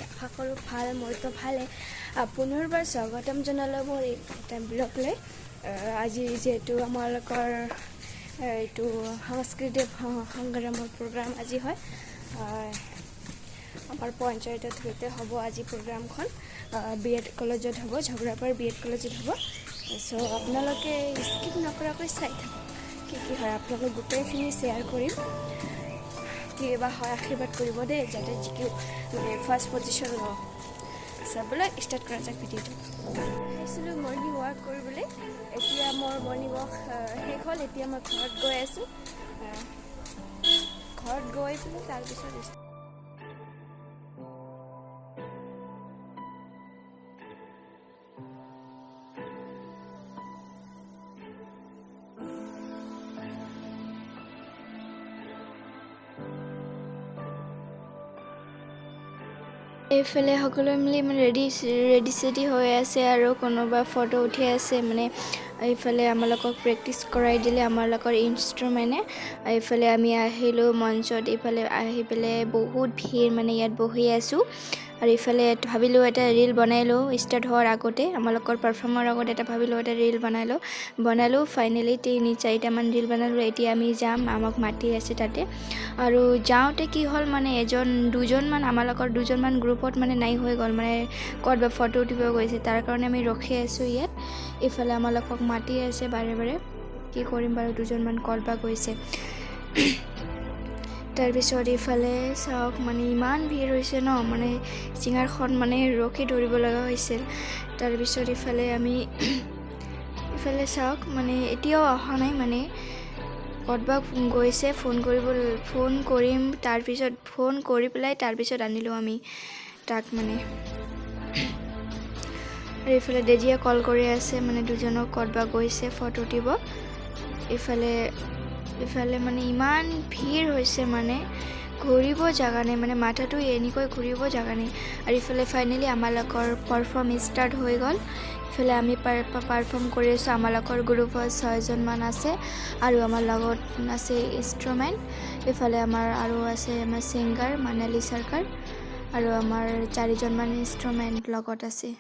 মই আশা কৰোঁ ভাল, মইতো ভালে। পুনৰবাৰ স্বাগতম জনালোঁ মোৰ এটা ব্লগলৈ। আজি যিহেতু আমালোকৰ এইটো সাংস্কৃতিক সংগ্ৰামৰ প্ৰগ্ৰাম আজি হয়, আমাৰ পঞ্চায়তত হয়তো হ'ব আজি প্ৰগ্ৰামখন। BEd কলেজত হ'ব, ঝগৰাপাৰ BEd কলেজত হ'ব। চ' আপোনালোকে স্কিপ নকৰাকৈ চাই থাকক কি হয়। আপোনালোকে গোটেইখিনি শ্বেয়াৰ কৰিম, কিবা হয় আশীৰ্বাদ কৰিব দেই, যাতে জিকি মানে ফাৰ্ষ্ট পজিশ্যন লওঁ। চাবলৈ ষ্টাৰ্ট কৰা যাক ভিডিঅ'টো। আহিছিলোঁ মৰ্ণিং ৱাক কৰিবলৈ। এতিয়া মোৰ মৰ্ণিং ৱাক শেষ হ'ল। এতিয়া মই ঘৰত গৈ আছোঁ। ঘৰত গৈ পেলাই তাৰপিছত এইফালে সকলোৱে মিলি মানে ৰেডি চেডি হৈ আছে আৰু কোনোবা ফটো উঠি আছে। মানে এইফালে আমালোকক প্ৰেক্টিছ কৰাই দিলে আমালোকৰ ইনষ্ট্ৰুমেণ্টে। এইফালে আমি আহিলোঁ মঞ্চত। এইফালে আহি পেলাই বহুত ভিৰ, মানে ইয়াত বহি আছোঁ। আৰু ইফালে ভাবিলোঁ এটা ৰীল বনাই লওঁ ষ্টাৰ্ট হোৱাৰ আগতে, আমালোকৰ পাৰফৰ্মৰ আগত এটা ভাবিলোঁ এটা ৰীল বনালোঁ। ফাইনেলি 3-4টামান ৰীল বনালোঁ। এতিয়া আমি যাম, আমাক মাতি আছে তাতে। আৰু যাওঁতে কি হ'ল, মানে দুজনমান আমালোকৰ দুজনমান গ্ৰুপত মানে নাই হৈ গ'ল, মানে ক'ৰবাত ফটো উঠিব গৈছে। তাৰ কাৰণে আমি ৰখি আছোঁ ইয়াত। ইফালে আমালোকক মাতি আছে বাৰে বাৰে, কি কৰিম বাৰু, দুজনমান ক'ৰবাত গৈছে। তাৰপিছত ইফালে চাওক, মানে ইমান ভিৰ হৈছে ন, মানে ছিংগাৰখন মানে ৰখি ধৰিব লগা হৈছিল। তাৰপিছত ইফালে চাওক, মানে এতিয়াও অহা নাই, মানে ক'ৰবাত গৈছে। ফোন কৰিম, তাৰপিছত ফোন কৰি পেলাই তাৰপিছত আনিলোঁ আমি তাক মানে। আৰু ইফালে দেজিয়ে কল কৰি আছে, মানে দুজনক ক'ৰবাত গৈছে ফটো উঠিব। ইফালে মানে ইমান ভিৰ হৈছে, মানে ঘূৰিব জেগা নাই, মানে মাথাটো এনেকৈ ঘূৰিব জেগা নাই। আৰু ইফালে ফাইনেলি আমালোকৰ পাৰফৰ্ম ষ্টাৰ্ট হৈ গ'ল। ইফালে আমি পাৰফৰ্ম কৰি আছোঁ। আমালোকৰ গ্ৰুপত 6জনমান আছে আৰু আমাৰ লগত আছে ইনষ্ট্ৰুমেণ্ট। ইফালে আমাৰ আৰু আছে আমাৰ ছিংগাৰ মানালী চৰকাৰ, আৰু আমাৰ 4জনমান ইনষ্ট্ৰুমেণ্ট লগত আছে।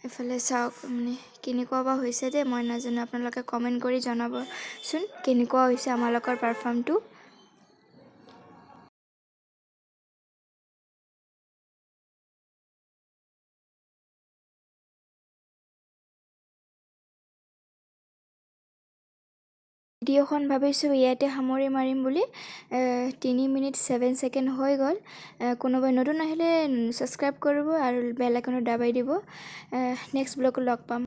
ইফালে চাওক, মানে কেনেকুৱা বা হৈছে দেই, মই নাজানো। আপোনালোকে কমেণ্ট কৰি জনাবচোন কেনেকুৱা হৈছে আমালোকৰ পাৰফৰ্মটো। ভিডিঅ'খন ভাবিছোঁ ইয়াতে সামৰি মাৰিম বুলি। 3 মিনিট 7 ছেকেণ্ড হৈ গ'ল। কোনোবাই নতুন আহিলে ছাবস্ক্ৰাইব কৰিব আৰু বেল আইকনত দাবাই দিব। নেক্সট ব্লগত লগ পাম।